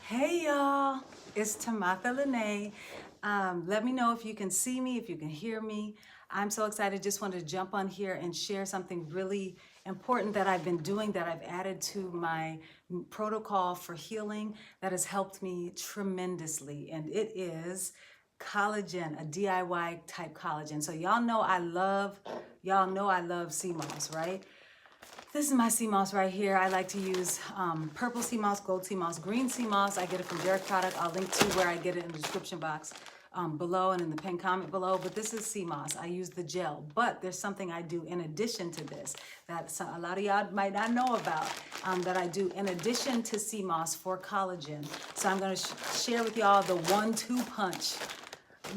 Hey y'all, it's Timotha Lanae. Let me know if you can see me, if you can hear me. I'm so excited, just wanted to jump on here and share something really important that I've been doing, that I've added to my protocol for healing that has helped me tremendously. And it is collagen, a DIY type collagen. So y'all know I love sea moss, right? This is my sea moss right here. I like to use purple sea moss, gold sea moss, green sea moss. I get it from Derek Product. I'll link to where I get it in the description box below and in the pinned comment below. But this is sea moss. I use the gel. But there's something I do in addition to this that a lot of y'all might not know about, that I do in addition to sea moss for collagen. So I'm going to share with y'all the 1-2 punch.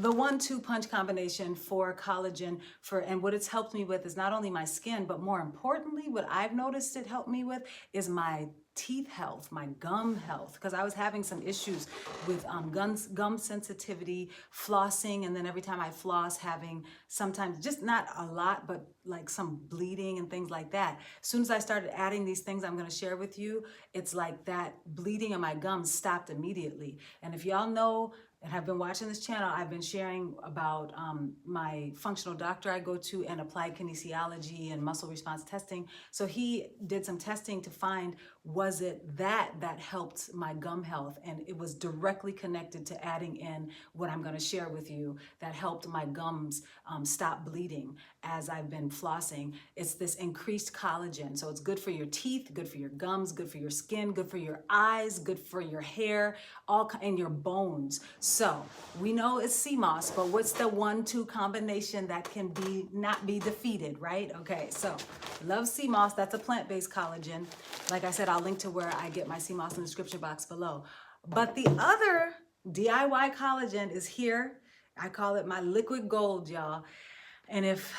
The 1-2 punch combination for collagen, and what it's helped me with is not only my skin, but more importantly, what I've noticed it helped me with is my teeth health, my gum health, because I was having some issues with gum sensitivity, flossing, and then every time I floss, having sometimes, just not a lot, but like some bleeding and things like that. As soon as I started adding these things I'm going to share with you, it's like that bleeding in my gums stopped immediately. And if y'all know and have been watching this channel, I've been sharing about my functional doctor I go to and applied kinesiology and muscle response testing. So he did some testing to find, was it that helped my gum health? And it was directly connected to adding in what I'm gonna share with you that helped my gums stop bleeding as I've been flossing. It's this increased collagen. So it's good for your teeth, good for your gums, good for your skin, good for your eyes, good for your hair, and your bones. So we know it's sea moss, but what's the 1-2 combination that can not be defeated, right? Okay, so love sea moss. That's a plant-based collagen. Like I said, I'll link to where I get my sea moss in the description box below. But the other DIY collagen is here. I call it my liquid gold, y'all. And if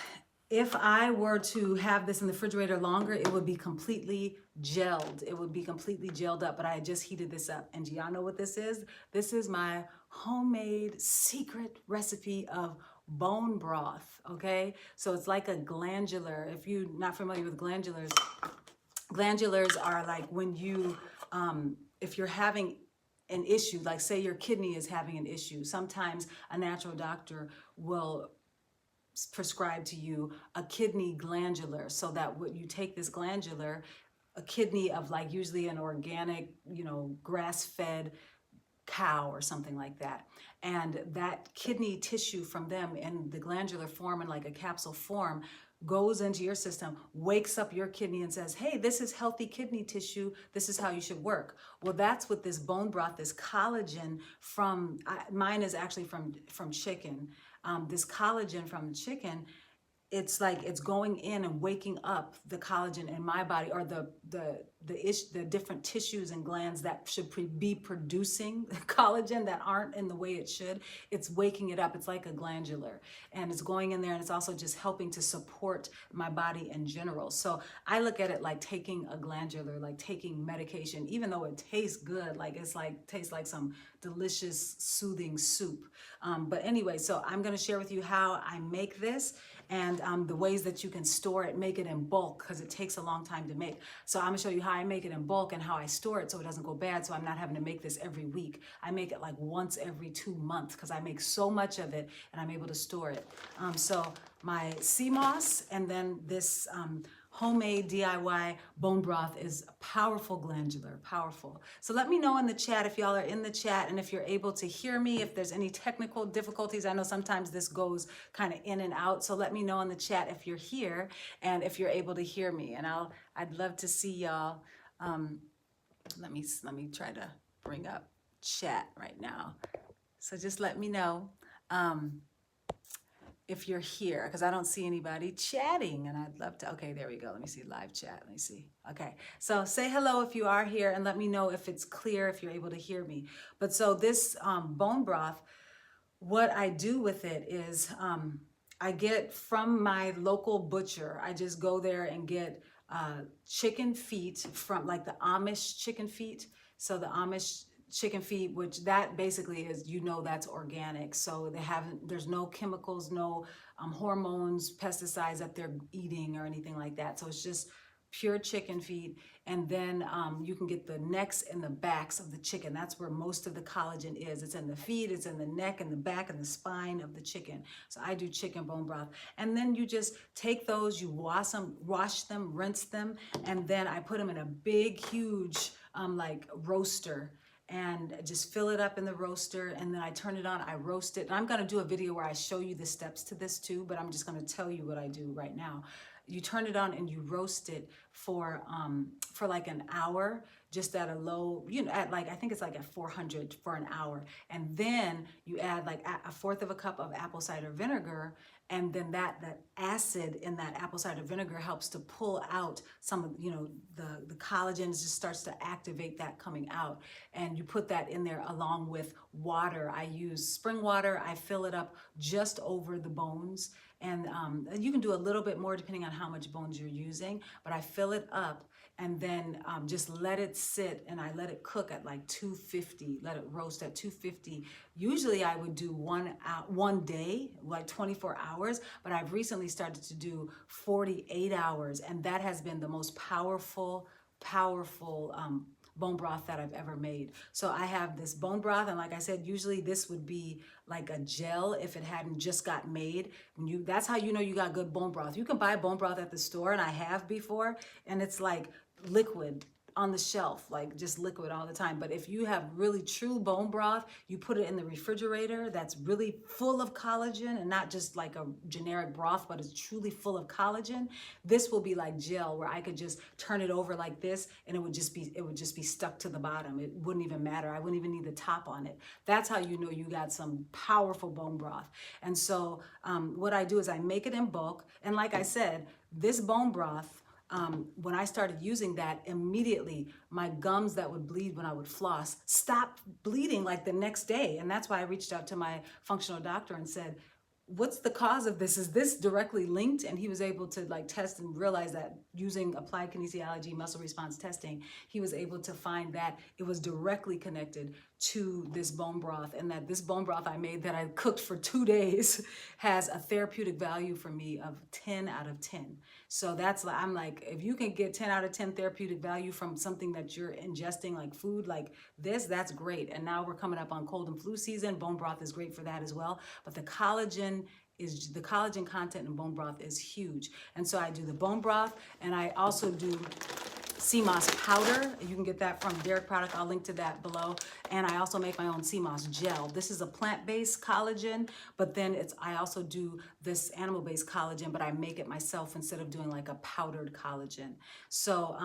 I were to have this in the refrigerator longer, it would be completely gelled. It would be completely gelled up, but I just heated this up. And do y'all know what this is? This is my homemade secret recipe of bone broth, okay? So it's like a glandular. If you're not familiar with glandulars, glandulars are like when you, if you're having an issue, like say your kidney is having an issue, sometimes a natural doctor will prescribe to you a kidney glandular, so that when you take this glandular, a kidney of like usually an organic, grass-fed cow or something like that, and that kidney tissue from them in the glandular form and like a capsule form goes into your system, wakes up your kidney and says, hey, this is healthy kidney tissue, this is how you should work. Well, that's what this bone broth, this collagen from, mine is actually from chicken. This collagen from chicken, it's like it's going in and waking up the collagen in my body, or the different tissues and glands that should be producing collagen that aren't in the way it should. It's waking it up. It's like a glandular, and it's going in there, and it's also just helping to support my body in general. So I look at it like taking a glandular, like taking medication, even though it tastes good, like it's like tastes like some delicious soothing soup. But anyway, so I'm going to share with you how I make this, and the ways that you can store it, make it in bulk, because it takes a long time to make. So I'm gonna show you how I make it in bulk and how I store it so it doesn't go bad, so I'm not having to make this every week. I make it like once every 2 months because I make so much of it and I'm able to store it. So my sea moss and then this homemade DIY bone broth is powerful glandular, powerful. So let me know in the chat if y'all are in the chat and if you're able to hear me, if there's any technical difficulties. I know sometimes this goes kind of in and out. So let me know in the chat if you're here and if you're able to hear me. And I'd love to see y'all. Let me try to bring up chat right now. So just let me know. If you're here, because I don't see anybody chatting, and I'd love to. Okay, there we go. Let me see live chat. Let me see. Okay, so say hello if you are here and let me know if it's clear, if you're able to hear me. But so this bone broth, what I do with it is I get from my local butcher. I just go there and get chicken feet from like the Amish chicken feet. So the Amish chicken feet, which that basically is, that's organic. So there's no chemicals, no hormones, pesticides that they're eating or anything like that. So it's just pure chicken feet, and then you can get the necks and the backs of the chicken. That's where most of the collagen is. It's in the feet, it's in the neck and the back and the spine of the chicken. So I do chicken bone broth. And then you just take those, you wash them, rinse them, and then I put them in a big, huge like roaster, and just fill it up in the roaster, and then I turn it on, I roast it. And I'm gonna do a video where I show you the steps to this too, but I'm just gonna tell you what I do right now. You turn it on and you roast it for like an hour, just at a low, at like, I think it's like at 400 for an hour. And then you add like a fourth of a cup of apple cider vinegar, and then that acid in that apple cider vinegar helps to pull out some of, the collagen, just starts to activate that coming out. And you put that in there along with water. I use spring water. I fill it up just over the bones. And you can do a little bit more depending on how much bones you're using, but I fill it up and then just let it sit, and I let it cook at like 250, let it roast at 250. Usually I would do one day, like 24 hours, but I've recently started to do 48 hours, and that has been the most powerful bone broth that I've ever made. So I have this bone broth, and like I said, usually this would be like a gel if it hadn't just got made. That's how you know you got good bone broth. You can buy bone broth at the store, and I have before, and it's like liquid on the shelf, like just liquid all the time. But if you have really true bone broth, you put it in the refrigerator, that's really full of collagen, and not just like a generic broth, but it's truly full of collagen. This will be like gel, where I could just turn it over like this, and it would just be stuck to the bottom. It wouldn't even matter. I wouldn't even need the top on it. That's how you know you got some powerful bone broth. And so what I do is I make it in bulk, and like I said, this bone broth, when I started using that, immediately my gums that would bleed when I would floss stopped bleeding like the next day. And that's why I reached out to my functional doctor and said, what's the cause of this? Is this directly linked? And he was able to like test and realize that using applied kinesiology muscle response testing, he was able to find that it was directly connected to this bone broth, and that this bone broth I made that I cooked for 2 days has a therapeutic value for me of 10 out of 10. So that's, I'm like, if you can get 10 out of 10 therapeutic value from something that you're ingesting, like food like this, that's great. And now we're coming up on cold and flu season. Bone broth is great for that as well. But the collagen content in bone broth is huge. And so I do the bone broth, and I also do sea moss powder. You can get that from Derek product. I'll link to that below. And I also make my own sea moss gel. This is a plant-based collagen, but then I also do this animal-based collagen, but I make it myself instead of doing like a powdered collagen. So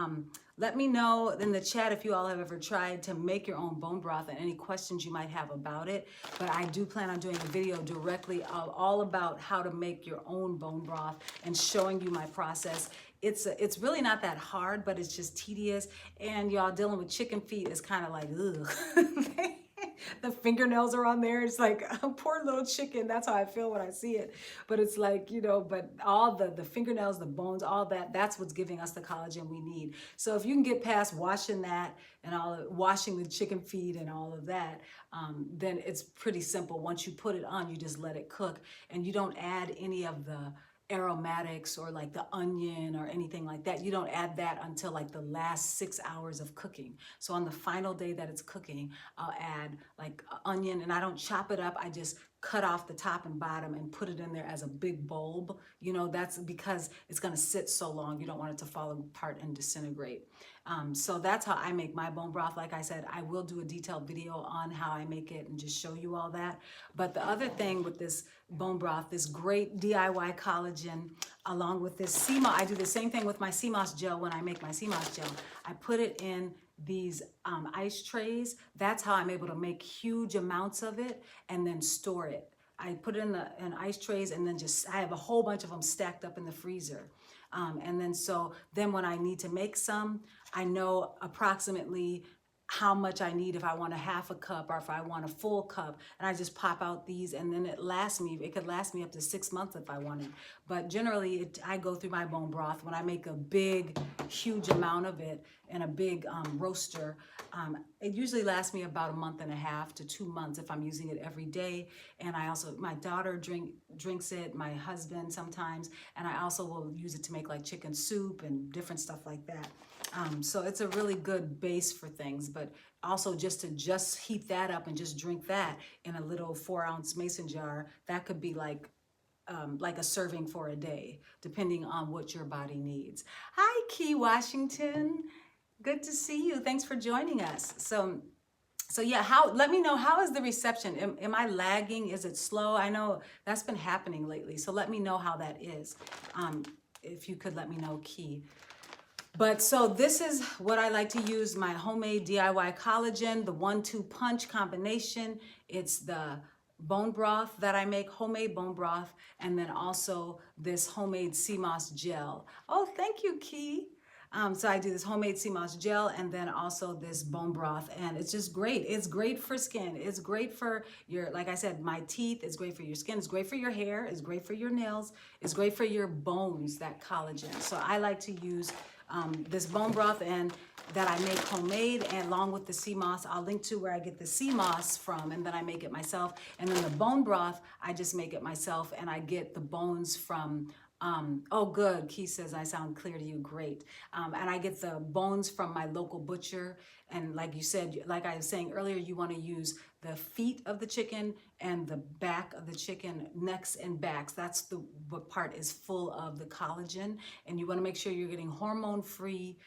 let me know in the chat if you all have ever tried to make your own bone broth and any questions you might have about it. But I do plan on doing a video directly all about how to make your own bone broth and showing you my process. It's really not that hard, but it's just tedious. And y'all, dealing with chicken feet is kind of like, ugh. The fingernails are on there. It's like a poor little chicken. That's how I feel when I see it. But it's like, but all the fingernails, the bones, all that's what's giving us the collagen we need. So if you can get past washing that and washing the chicken feet and all of that, then it's pretty simple. Once you put it on, you just let it cook, and you don't add any of the aromatics or like the onion or anything like that. You don't add that until like the last 6 hours of cooking. So on the final day that it's cooking, I'll add like onion, and I don't chop it up. I just cut off the top and bottom and put it in there as a big bulb. That's because it's gonna sit so long. You don't want it to fall apart and disintegrate. So that's how I make my bone broth. Like I said, I will do a detailed video on how I make it and just show you all that. But the other thing with this bone broth, this great DIY collagen, along with this sea moss, I do the same thing with my sea moss gel. When I make my sea moss gel, I put it in these ice trays. That's how I'm able to make huge amounts of it and then store it. I put it in ice trays, and then I have a whole bunch of them stacked up in the freezer. And then when I need to make some, I know approximately how much I need, if I want a half a cup or if I want a full cup, and I just pop out these, and then it could last me up to 6 months if I wanted. But generally I go through my bone broth when I make a big, huge amount of it in a big roaster. It usually lasts me about 1.5 to 2 months if I'm using it every day. And I also, my daughter drinks it, my husband sometimes, and I also will use it to make like chicken soup and different stuff like that. So it's a really good base for things, but also just to heat that up and just drink that in a little 4-ounce mason jar, that could be like a serving for a day, depending on what your body needs. Hi, Key Washington. Good to see you. Thanks for joining us. So yeah, let me know, how is the reception? Am I lagging? Is it slow? I know that's been happening lately. So let me know how that is. If you could let me know, Key. But so this is what I like to use, my homemade DIY collagen, the 1-2 punch combination. It's the bone broth that I make, homemade bone broth, and then also this homemade sea moss gel. Oh, thank you, Key. So I do this homemade sea moss gel and then also this bone broth, and it's just great. It's great for skin. It's great for your, like I said, my teeth. It's great for your skin. It's great for your hair. It's great for your nails. It's great for your bones, that collagen. So I like to use this bone broth and that I make homemade, and along with the sea moss. I'll link to where I get the sea moss from, and then I make it myself. And then the bone broth, I just make it myself, and I get the bones from oh, good. Keith says I sound clear to you. Great. And I get the bones from my local butcher. And like you said, like I was saying earlier, you want to use the feet of the chicken and the back of the chicken, necks and backs. That's what part is full of the collagen. And you want to make sure you're getting hormone-free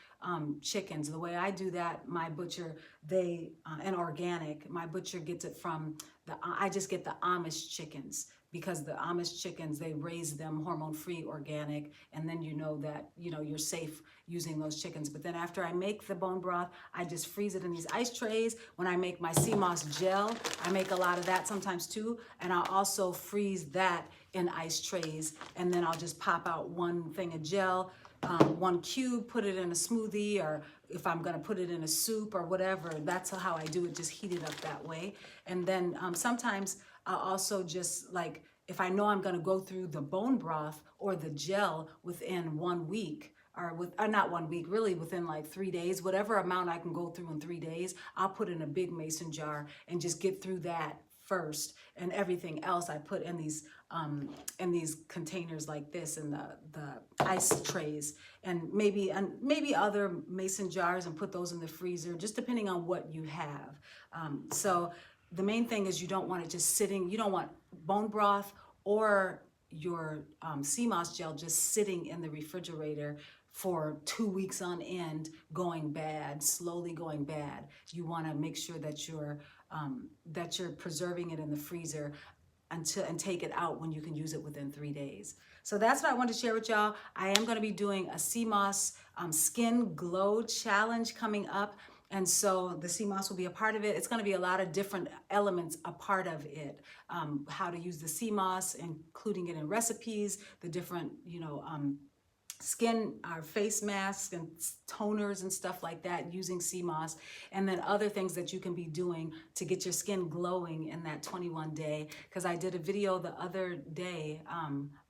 chickens. The way I do that, my butcher, and organic, my butcher gets it from I just get the Amish chickens, because the Amish chickens, they raise them hormone-free, organic, and then you know that, you're safe using those chickens. But then after I make the bone broth, I just freeze it in these ice trays. When I make my sea moss gel, I make a lot of that sometimes too, and I'll also freeze that in ice trays, and then I'll just pop out one thing of gel, 1 cube, put it in a smoothie, or if I'm gonna put it in a soup or whatever, that's how I do it, just heat it up that way. And then sometimes I'll also just, like, if I know I'm gonna go through the bone broth or the gel within 1 week, or not 1 week, really within like 3 days, whatever amount I can go through in 3 days, I'll put in a big mason jar and just get through that first, and everything else I put in these containers like this, in the ice trays, and maybe other mason jars, and put those in the freezer, just depending on what you have. So the main thing is you don't want it just sitting. You don't want bone broth or your sea moss gel just sitting in the refrigerator for 2 weeks on end, going bad, slowly going bad. You want to make sure that you're preserving it in the freezer and take it out when you can use it within 3 days. So that's what I wanted to share with y'all. I am going to be doing a sea moss skin glow challenge coming up. And so the sea moss will be a part of it. It's going to be a lot of different elements a part of it. How to use the sea moss, including it in recipes, the different, skin, our face masks and toners and stuff like that using sea moss, and then other things that you can be doing to get your skin glowing in that 21 day. Because I did a video the other day,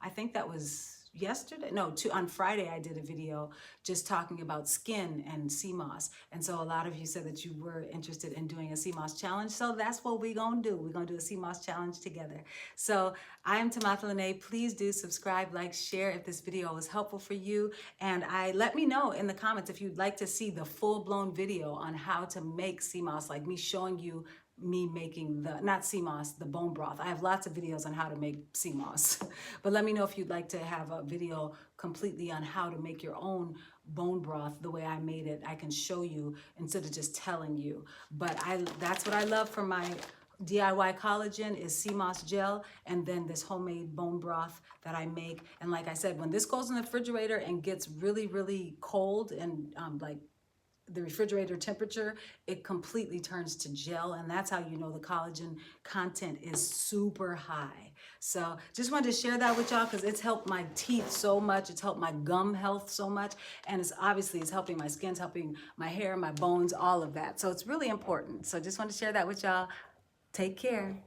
I think that was yesterday, no, on Friday I did a video just talking about skin and sea moss, and so a lot of you said that you were interested in doing a sea moss challenge, so that's what we're gonna do. We're gonna do a sea moss challenge together. So I am Timotha Lanae. Please do subscribe, like, share if this video was helpful for you, and let me know in the comments if you'd like to see the full-blown video on how to make sea moss, like me showing you me making not sea moss, the bone broth. I have lots of videos on how to make sea moss, but let me know if you'd like to have a video completely on how to make your own bone broth the way I made it. I can show you instead of just telling you. But that's what I love for my DIY collagen is sea moss gel, and then this homemade bone broth that I make. And like I said, when this goes in the refrigerator and gets really, really cold and like the refrigerator temperature, it completely turns to gel, and that's how you know the collagen content is super high. So just wanted to share that with y'all because it's helped my teeth so much. It's helped my gum health so much. And it's helping my skin, it's helping my hair, my bones, all of that. So it's really important. So just want to share that with y'all. Take care.